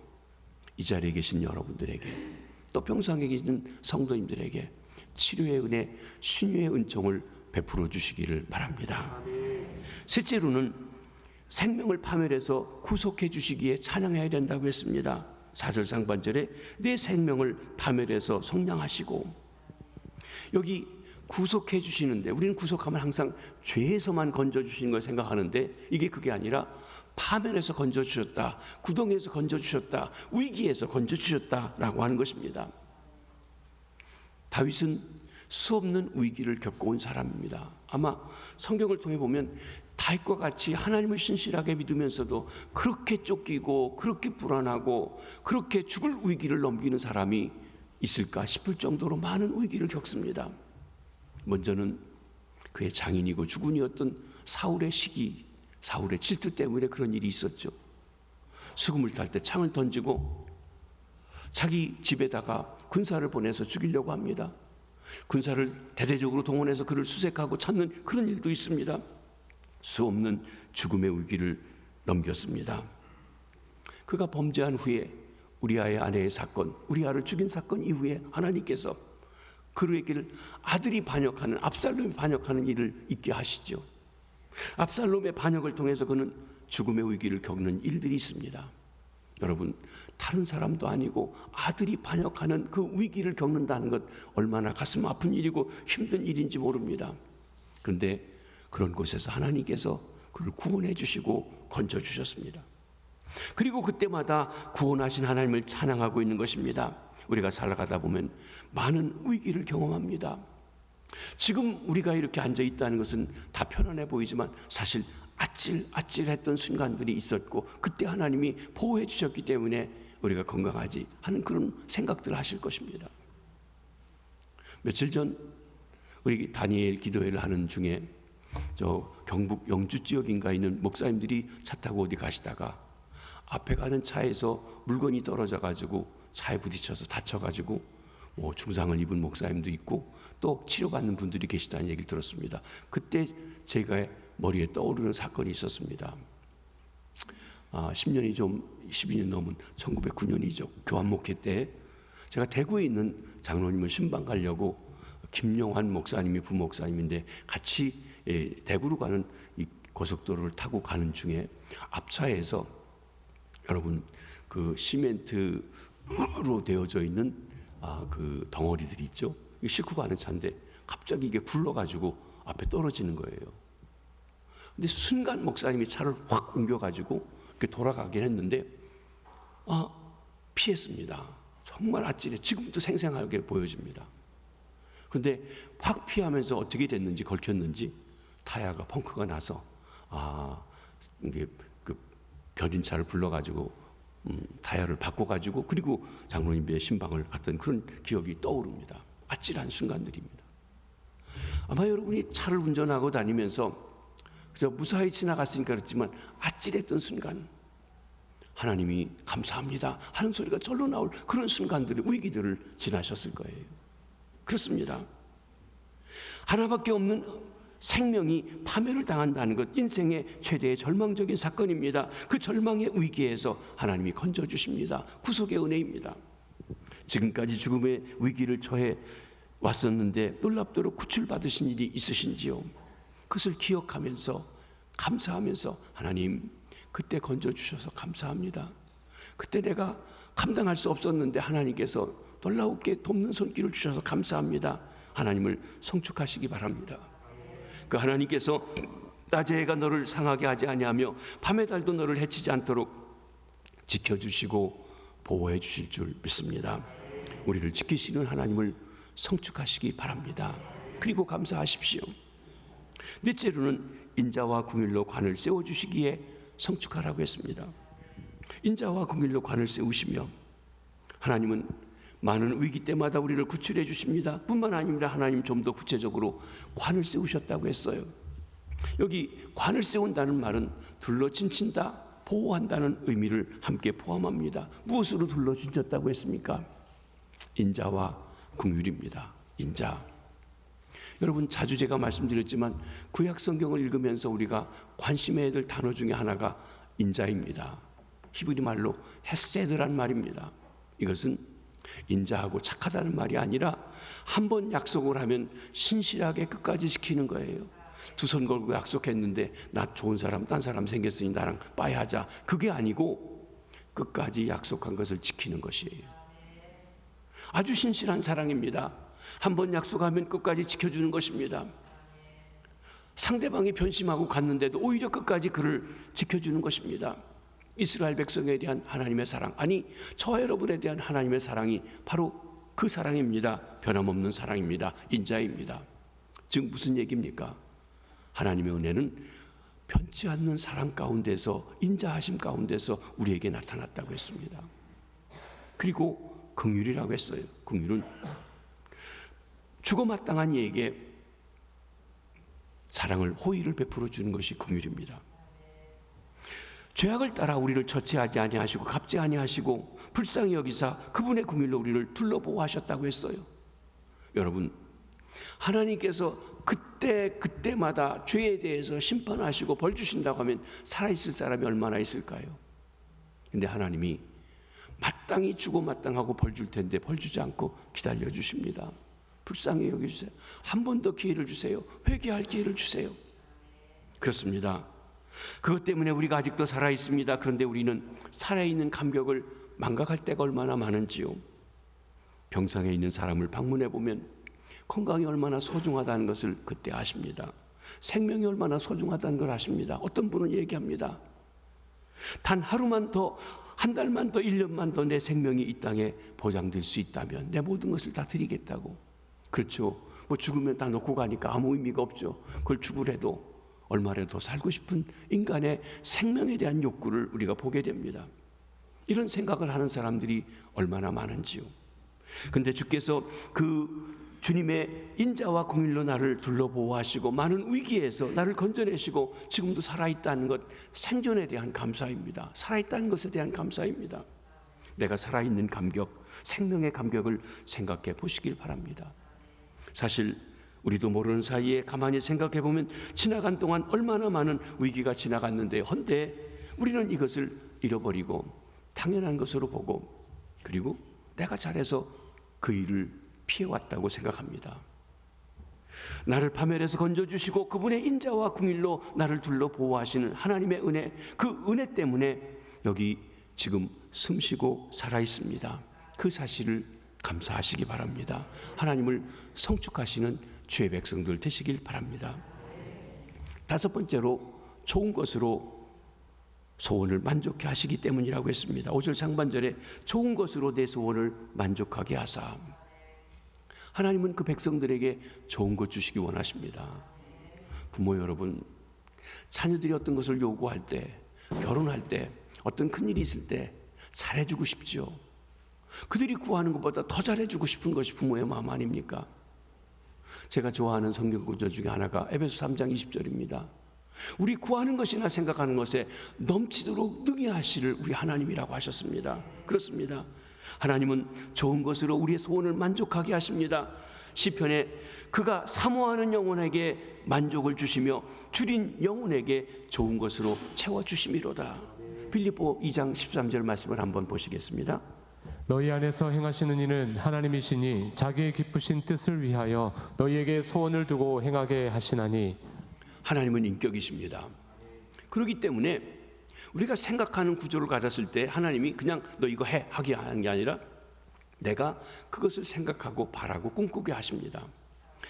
이 자리에 계신 여러분들에게, 또 병상에 계신 성도님들에게 치료의 은혜, 신유의 은총을 베풀어 주시기를 바랍니다. 셋째로는 생명을 파멸해서 구속해 주시기에 찬양해야 된다고 했습니다. 4절 상반절에 내 생명을 파멸해서 속량하시고, 여기 구속해 주시는데, 우리는 구속하면 항상 죄에서만 건져 주시는 걸 생각하는데, 이게 그게 아니라 파멸해서 건져 주셨다, 구덩이에서 건져 주셨다, 위기에서 건져 주셨다라고 하는 것입니다. 다윗은 수없는 위기를 겪어온 사람입니다. 아마 성경을 통해 보면 다윗과 같이 하나님을 신실하게 믿으면서도 그렇게 쫓기고 그렇게 불안하고 그렇게 죽을 위기를 넘기는 사람이 있을까 싶을 정도로 많은 위기를 겪습니다. 먼저는 그의 장인이고 주군이었던 사울의 시기, 사울의 질투 때문에 그런 일이 있었죠. 수금을 탈 때 창을 던지고 자기 집에다가 군사를 보내서 죽이려고 합니다. 군사를 대대적으로 동원해서 그를 수색하고 찾는 그런 일도 있습니다. 수없는 죽음의 위기를 넘겼습니다. 그가 범죄한 후에 우리아의 아내의 사건, 우리아를 죽인 사건 이후에 하나님께서 그에게를 아들이 반역하는, 압살롬이 반역하는 일을 있게 하시죠. 압살롬의 반역을 통해서 그는 죽음의 위기를 겪는 일들이 있습니다. 여러분, 다른 사람도 아니고 아들이 반역하는 그 위기를 겪는다는 것 얼마나 가슴 아픈 일이고 힘든 일인지 모릅니다. 그런데 그런 곳에서 하나님께서 그를 구원해 주시고 건져 주셨습니다. 그리고 그때마다 구원하신 하나님을 찬양하고 있는 것입니다. 우리가 살아가다 보면 많은 위기를 경험합니다. 지금 우리가 이렇게 앉아 있다는 것은 다 편안해 보이지만 사실 아찔아찔했던 순간들이 있었고, 그때 하나님이 보호해 주셨기 때문에 우리가 건강하지 하는 그런 생각들을 하실 것입니다. 며칠 전 우리 다니엘 기도회를 하는 중에 저 경북 영주 지역인가 있는 목사님들이 차 타고 어디 가시다가 앞에 가는 차에서 물건이 떨어져 가지고 차에 부딪혀서 다쳐 가지고 뭐 중상을 입은 목사님도 있고 또 치료받는 분들이 계시다는 얘기를 들었습니다. 그때 제가 머리에 떠오르는 사건이 있었습니다. 10년이 좀 12년 넘은 1909년이죠. 교환 목회 때 제가 대구에 있는 장로님을 신방 가려고 김용환 목사님이 부목사님인데 같이 대구로 가는 이 고속도로를 타고 가는 중에 앞차에서 여러분 그 시멘트로 되어져 있는 그 덩어리들이 있죠. 싣고 가는 차인데 갑자기 이게 굴러가지고 앞에 떨어지는 거예요. 근데 순간 목사님이 차를 확 옮겨가지고 이렇게 돌아가긴 했는데 피했습니다. 정말 아찔해. 지금도 생생하게 보여집니다. 근데 확 피하면서 어떻게 됐는지, 걸켰는지 타이어가 펑크가 나서 이게 그 견인차를 불러가지고 타이어를 바꿔가지고 그리고 장로님의 신방을 갔던 그런 기억이 떠오릅니다. 아찔한 순간들입니다. 아마 여러분이 차를 운전하고 다니면서 그저 무사히 지나갔으니까 그렇지만 아찔했던 순간, 하나님이 감사합니다 하는 소리가 절로 나올 그런 순간들의 위기들을 지나셨을 거예요. 그렇습니다. 하나밖에 없는 생명이 파멸을 당한다는 것, 인생의 최대의 절망적인 사건입니다. 그 절망의 위기에서 하나님이 건져주십니다. 구속의 은혜입니다. 지금까지 죽음의 위기를 처해 왔었는데 놀랍도록 구출받으신 일이 있으신지요? 그것을 기억하면서 감사하면서, 하나님 그때 건져주셔서 감사합니다. 그때 내가 감당할 수 없었는데 하나님께서 놀라우게 돕는 손길을 주셔서 감사합니다. 하나님을 성축하시기 바랍니다. 그 하나님께서 낮의 해가 너를 상하게 하지 아니하며 밤의 달도 너를 해치지 않도록 지켜주시고 보호해 주실 줄 믿습니다. 우리를 지키시는 하나님을 성축하시기 바랍니다. 그리고 감사하십시오. 넷째로는 인자와 긍휼로 관을 세워주시기에 성축하라고 했습니다. 인자와 긍휼로 관을 세우시며, 하나님은 많은 위기 때마다 우리를 구출해 주십니다. 뿐만 아니라 하나님 좀 더 구체적으로 관을 세우셨다고 했어요. 여기 관을 세운다는 말은 둘러친친다, 보호한다는 의미를 함께 포함합니다. 무엇으로 둘러친쳤다고 했습니까? 인자와 긍휼입니다. 인자. 여러분, 자주 제가 말씀드렸지만 구약 성경을 읽으면서 우리가 관심해야 될 단어 중에 하나가 인자입니다. 히브리 말로 헤세드란 말입니다. 이것은 인자하고 착하다는 말이 아니라 한 번 약속을 하면 신실하게 끝까지 지키는 거예요. 두 손 걸고 약속했는데 나 좋은 사람, 딴 사람 생겼으니 나랑 빠이하자. 그게 아니고 끝까지 약속한 것을 지키는 것이에요. 아주 신실한 사랑입니다. 한 번 약속하면 끝까지 지켜주는 것입니다. 상대방이 변심하고 갔는데도 오히려 끝까지 그를 지켜주는 것입니다. 이스라엘 백성에 대한 하나님의 사랑, 아니 저와 여러분에 대한 하나님의 사랑이 바로 그 사랑입니다. 변함없는 사랑입니다. 인자입니다. 즉 무슨 얘기입니까? 하나님의 은혜는 변치 않는 사랑 가운데서, 인자하심 가운데서 우리에게 나타났다고 했습니다. 그리고 긍휼이라고 했어요. 긍휼은 죽어마땅한 이에게 사랑을, 호의를 베풀어 주는 것이 긍휼입니다. 죄악을 따라 우리를 처치하지 아니하시고 갚지 아니하시고 불쌍히 여기사 그분의 긍휼로 우리를 둘러보호하셨다고 했어요. 여러분, 하나님께서 그때마다 죄에 대해서 심판하시고 벌 주신다고 하면 살아있을 사람이 얼마나 있을까요? 근데 하나님이 마땅히 주고 마땅하고 벌 줄 텐데 벌 주지 않고 기다려 주십니다. 불쌍히 여겨주세요. 한 번 더 기회를 주세요. 회개할 기회를 주세요. 그렇습니다. 그것 때문에 우리가 아직도 살아있습니다. 그런데 우리는 살아있는 감격을 망각할 때가 얼마나 많은지요. 병상에 있는 사람을 방문해 보면 건강이 얼마나 소중하다는 것을 그때 아십니다. 생명이 얼마나 소중하다는 걸 아십니다. 어떤 분은 얘기합니다. 단 하루만 더, 한 달만 더, 1년만 더 내 생명이 이 땅에 보장될 수 있다면 내 모든 것을 다 드리겠다고. 그렇죠. 뭐 죽으면 다 놓고 가니까 아무 의미가 없죠. 그걸 죽으래도 얼마라도 더 살고 싶은 인간의 생명에 대한 욕구를 우리가 보게 됩니다. 이런 생각을 하는 사람들이 얼마나 많은지요. 근데 주께서 그 주님의 인자와 긍휼로 나를 둘러보호하시고 많은 위기에서 나를 건져내시고 지금도 살아있다는 것, 생존에 대한 감사입니다. 살아있다는 것에 대한 감사입니다. 내가 살아있는 감격, 생명의 감격을 생각해 보시길 바랍니다. 사실 우리도 모르는 사이에 가만히 생각해 보면 지나간 동안 얼마나 많은 위기가 지나갔는데, 헌데 우리는 이것을 잃어버리고 당연한 것으로 보고, 그리고 내가 잘해서 그 일을 피해왔다고 생각합니다. 나를 파멸에서 건져주시고 그분의 인자와 긍휼로 나를 둘러 보호하시는 하나님의 은혜, 그 은혜 때문에 여기 지금 숨쉬고 살아있습니다. 그 사실을 감사하시기 바랍니다. 하나님을 성축하시는 주의 백성들 되시길 바랍니다. 다섯 번째로 좋은 것으로 소원을 만족해 하시기 때문이라고 했습니다. 5절 상반절에 좋은 것으로 내 소원을 만족하게 하사. 하나님은 그 백성들에게 좋은 것 주시기 원하십니다. 부모 여러분, 자녀들이 어떤 것을 요구할 때, 결혼할 때, 어떤 큰일이 있을 때 잘해주고 싶죠. 그들이 구하는 것보다 더 잘해주고 싶은 것이 부모의 마음 아닙니까? 제가 좋아하는 성경 구절 중에 하나가 에베소 3장 20절입니다. 우리 구하는 것이나 생각하는 것에 넘치도록 능히 하시를 우리 하나님이라고 하셨습니다. 그렇습니다. 하나님은 좋은 것으로 우리의 소원을 만족하게 하십니다. 시편에 그가 사모하는 영혼에게 만족을 주시며 줄인 영혼에게 좋은 것으로 채워주심이로다. 빌립보 2장 13절 말씀을 한번 보시겠습니다. 너희 안에서 행하시는 이는 하나님이시니 자기의 기쁘신 뜻을 위하여 너희에게 소원을 두고 행하게 하시나니. 하나님은 인격이십니다. 그렇기 때문에 우리가 생각하는 구조를 가졌을 때 하나님이 그냥 너 이거 해 하게 하는 게 아니라 내가 그것을 생각하고 바라고 꿈꾸게 하십니다.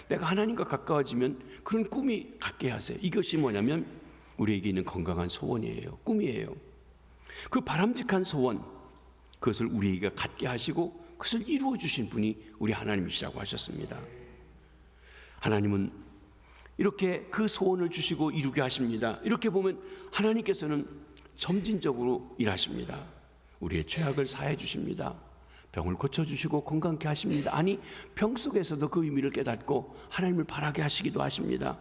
내가 하나님과 가까워지면 그런 꿈이 갖게 하세요. 이것이 뭐냐면 우리에게 있는 건강한 소원이에요. 꿈이에요. 그 바람직한 소원, 그것을 우리에게 갖게 하시고 그것을 이루어 주신 분이 우리 하나님이시라고 하셨습니다. 하나님은 이렇게 그 소원을 주시고 이루게 하십니다. 이렇게 보면 하나님께서는 점진적으로 일하십니다. 우리의 죄악을 사해 주십니다. 병을 고쳐주시고 건강케 하십니다. 아니, 병 속에서도 그 의미를 깨닫고 하나님을 바라게 하시기도 하십니다.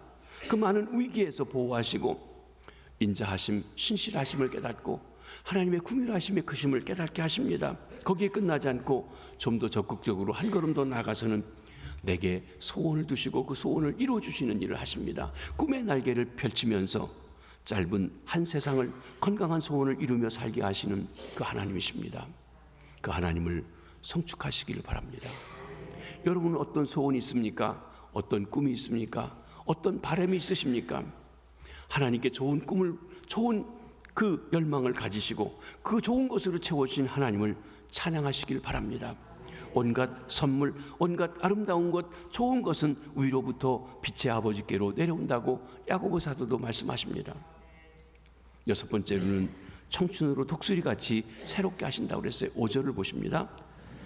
그 많은 위기에서 보호하시고 인자하심, 신실하심을 깨닫고 하나님의 긍휼하심의 크심을 깨닫게 하십니다. 거기에 끝나지 않고 좀 더 적극적으로 한 걸음 더 나아가서는 내게 소원을 두시고 그 소원을 이루어주시는 일을 하십니다. 꿈의 날개를 펼치면서 짧은 한 세상을 건강한 소원을 이루며 살게 하시는 그 하나님이십니다. 그 하나님을 성축하시기를 바랍니다. 여러분은 어떤 소원이 있습니까? 어떤 꿈이 있습니까? 어떤 바람이 있으십니까? 하나님께 좋은 꿈을, 좋은 그 열망을 가지시고 그 좋은 것으로 채워주신 하나님을 찬양하시길 바랍니다. 온갖 선물, 온갖 아름다운 것, 좋은 것은 위로부터 빛의 아버지께로 내려온다고 야고보 사도도 말씀하십니다. 여섯 번째로는 청춘으로 독수리같이 새롭게 하신다고 그랬어요. 5절을 보십니다.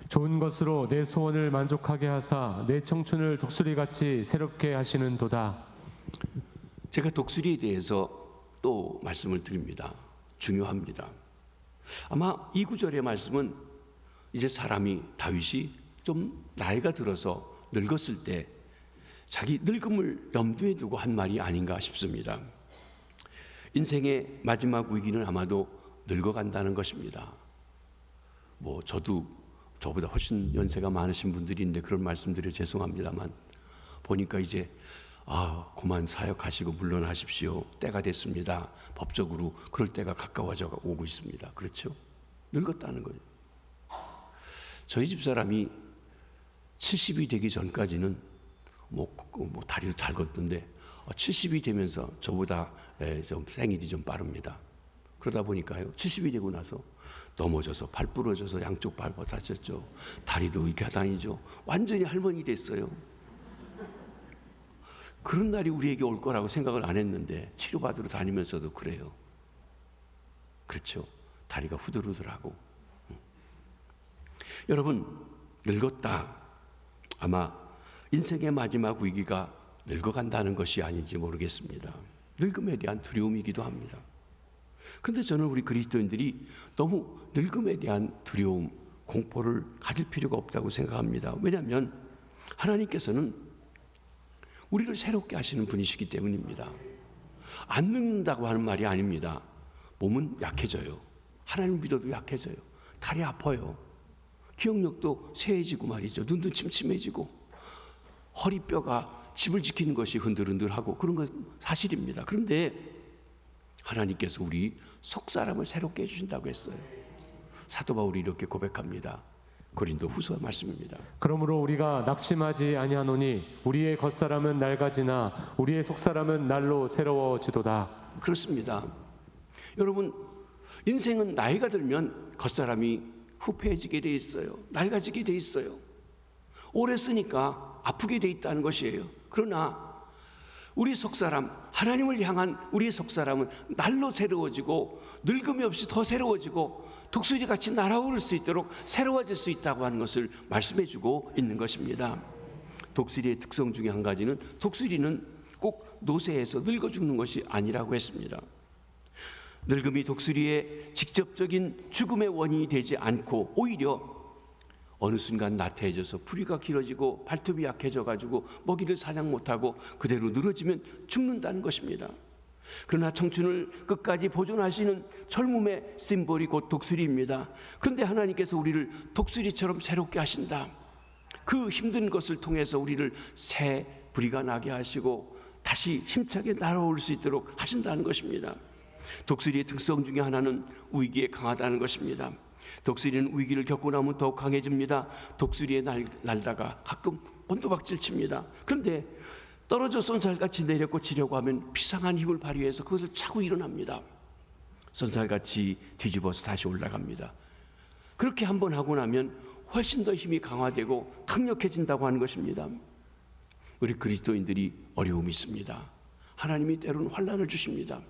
좋은 것으로 내 소원을 만족하게 하사 내 청춘을 독수리같이 새롭게 하시는도다. 제가 독수리에 대해서 또 말씀을 드립니다. 중요합니다. 아마 이 구절의 말씀은 이제 사람이, 다윗이 좀 나이가 들어서 늙었을 때 자기 늙음을 염두에 두고 한 말이 아닌가 싶습니다. 인생의 마지막 위기는 아마도 늙어간다는 것입니다. 저보다 훨씬 연세가 많으신 분들이 있는데 그런 말씀드려 죄송합니다만, 보니까 이제 그만 사역하시고 물러나십시오. 때가 됐습니다. 법적으로 그럴 때가 가까워져 오고 있습니다. 그렇죠? 늙었다는 거예요. 저희 집 사람이 70이 되기 전까지는 다리도 잘 걷던데 70이 되면서 저보다 좀 생일이 좀 빠릅니다. 그러다 보니까요, 70이 되고 나서 넘어져서 발 부러져서 양쪽 발 다쳤죠. 다리도 이렇게 다니죠. 완전히 할머니 됐어요. 그런 날이 우리에게 올 거라고 생각을 안 했는데 치료받으러 다니면서도 그래요. 그렇죠. 다리가 후들후들하고. 여러분, 늙었다. 아마 인생의 마지막 위기가 늙어간다는 것이 아닌지 모르겠습니다. 늙음에 대한 두려움이기도 합니다. 그런데 저는 우리 그리스도인들이 너무 늙음에 대한 두려움, 공포를 가질 필요가 없다고 생각합니다. 왜냐하면 하나님께서는 우리를 새롭게 하시는 분이시기 때문입니다. 안 늙는다고 하는 말이 아닙니다. 몸은 약해져요. 하나님 믿어도 약해져요. 다리 아파요. 기억력도 쇠해지고 말이죠. 눈도 침침해지고 허리뼈가 집을 지키는 것이 흔들흔들하고 그런 건 사실입니다. 그런데 하나님께서 우리 속사람을 새롭게 해주신다고 했어요. 사도 바울이 이렇게 고백합니다. 고린도 후서 말씀입니다. 그러므로 우리가 낙심하지 아니하노니 우리의 겉사람은 낡아지나 우리의 속사람은 날로 새로워지도다. 그렇습니다. 여러분, 인생은 나이가 들면 겉사람이 후패해지게 돼 있어요. 낡아지게 돼 있어요. 오래 쓰니까 아프게 돼 있다는 것이에요. 그러나 우리 속사람, 하나님을 향한 우리 속사람은 날로 새로워지고 늙음이 없이 더 새로워지고 독수리같이 날아오를 수 있도록 새로워질 수 있다고 하는 것을 말씀해주고 있는 것입니다. 독수리의 특성 중에 한 가지는 독수리는 꼭 노쇠해서 늙어 죽는 것이 아니라고 했습니다. 늙음이 독수리의 직접적인 죽음의 원인이 되지 않고 오히려 어느 순간 나태해져서 부리가 길어지고 발톱이 약해져가지고 먹이를 사냥 못하고 그대로 늘어지면 죽는다는 것입니다. 그러나 청춘을 끝까지 보존하시는 젊음의 심볼이 곧 독수리입니다. 그런데 하나님께서 우리를 독수리처럼 새롭게 하신다. 그 힘든 것을 통해서 우리를 새 부리가 나게 하시고 다시 힘차게 날아올 수 있도록 하신다는 것입니다. 독수리의 특성 중에 하나는 위기에 강하다는 것입니다. 독수리는 위기를 겪고 나면 더욱 강해집니다. 독수리에 날다가 가끔 곤두박질 칩니다. 그런데 떨어져 쏜살같이 내려꽂히려고 하면 비상한 힘을 발휘해서 그것을 차고 일어납니다. 쏜살같이 뒤집어서 다시 올라갑니다. 그렇게 한번 하고 나면 훨씬 더 힘이 강화되고 강력해진다고 하는 것입니다. 우리 그리스도인들이 어려움이 있습니다. 하나님이 때로는 환난을 주십니다.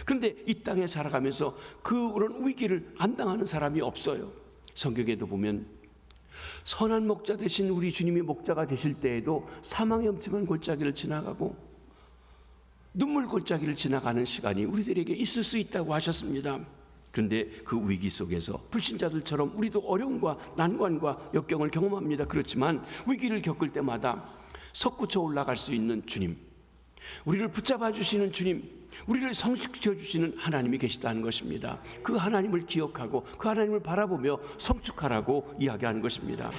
그런데 이 땅에 살아가면서 그런 위기를 안 당하는 사람이 없어요. 성경에도 보면 선한 목자 되신 우리 주님이 목자가 되실 때에도 사망의 엄침한 골짜기를 지나가고 눈물 골짜기를 지나가는 시간이 우리들에게 있을 수 있다고 하셨습니다. 그런데 그 위기 속에서 불신자들처럼 우리도 어려움과 난관과 역경을 경험합니다. 그렇지만 위기를 겪을 때마다 솟구쳐 올라갈 수 있는 주님, 우리를 붙잡아 주시는 주님, 우리를 성숙시켜 주시는 하나님이 계시다는 것입니다. 그 하나님을 기억하고 그 하나님을 바라보며 성축하라고 이야기하는 것입니다.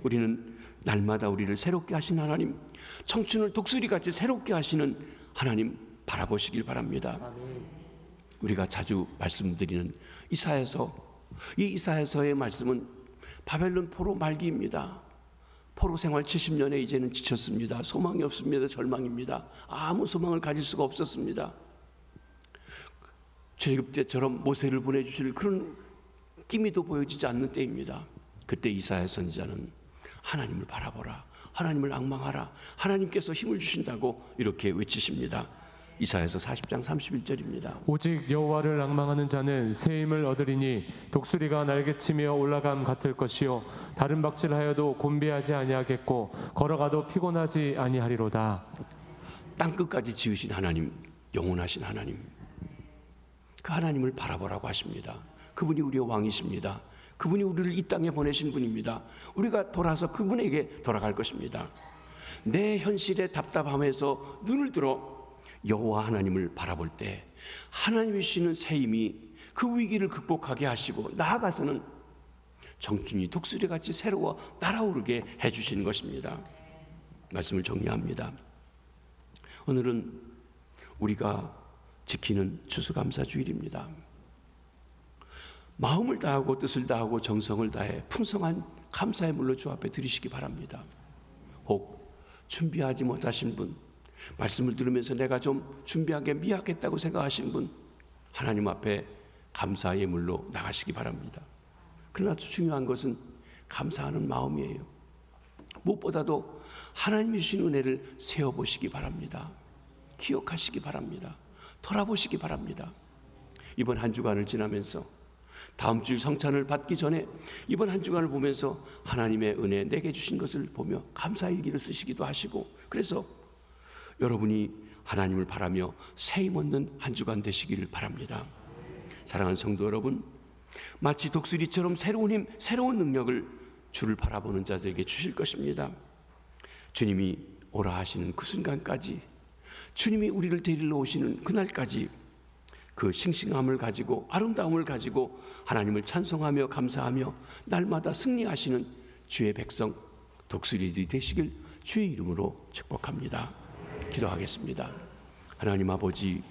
우리는 날마다 우리를 새롭게 하신 하나님, 청춘을 독수리같이 새롭게 하시는 하나님 바라보시길 바랍니다. 우리가 자주 말씀드리는 이사야서의 말씀은 바벨론 포로 말기입니다. 포로 생활 70년에 이제는 지쳤습니다. 소망이 없습니다. 절망입니다. 아무 소망을 가질 수가 없었습니다. 출애굽 때처럼 모세를 보내주실 그런 기미도 보여지지 않는 때입니다. 그때 이사야 선지자는 하나님을 바라보라, 하나님을 앙망하라, 하나님께서 힘을 주신다고 이렇게 외치십니다. 이사야서 40장 31절입니다. 오직 여호와를 앙망하는 자는 새 힘을 얻으리니 독수리가 날개치며 올라감 같을 것이요 다른 박질하여도 곤비하지 아니하겠고 걸어가도 피곤하지 아니하리로다. 땅 끝까지 지으신 하나님, 영원하신 하나님, 그 하나님을 바라보라고 하십니다. 그분이 우리의 왕이십니다. 그분이 우리를 이 땅에 보내신 분입니다. 우리가 돌아서 그분에게 돌아갈 것입니다. 내 현실의 답답함에서 눈을 들어 여호와 하나님을 바라볼 때 하나님이 주시는 새 힘이 그 위기를 극복하게 하시고 나아가서는 정춘이 독수리같이 새로워 날아오르게 해주시는 것입니다. 말씀을 정리합니다. 오늘은 우리가 지키는 추수감사주일입니다. 마음을 다하고 뜻을 다하고 정성을 다해 풍성한 감사의 물로 주 앞에 드리시기 바랍니다. 혹 준비하지 못하신 분, 말씀을 들으면서 내가 좀 준비하게 미약했다고 생각하신 분, 하나님 앞에 감사의 물로 나가시기 바랍니다. 그러나 중요한 것은 감사하는 마음이에요. 무엇보다도 하나님이 주신 은혜를 세어보시기 바랍니다. 기억하시기 바랍니다. 돌아보시기 바랍니다. 이번 한 주간을 지나면서 다음 주 성찬을 받기 전에 이번 한 주간을 보면서 하나님의 은혜 내게 주신 것을 보며 감사 일기를 쓰시기도 하시고, 그래서 여러분이 하나님을 바라며 새 힘 얻는 한 주간 되시기를 바랍니다. 사랑하는 성도 여러분, 마치 독수리처럼 새로운 힘, 새로운 능력을 주를 바라보는 자들에게 주실 것입니다. 주님이 오라 하시는 그 순간까지, 주님이 우리를 데리러 오시는 그날까지 그 싱싱함을 가지고 아름다움을 가지고 하나님을 찬송하며 감사하며 날마다 승리하시는 주의 백성 독수리들이 되시길 주의 이름으로 축복합니다. 기도하겠습니다. 하나님 아버지,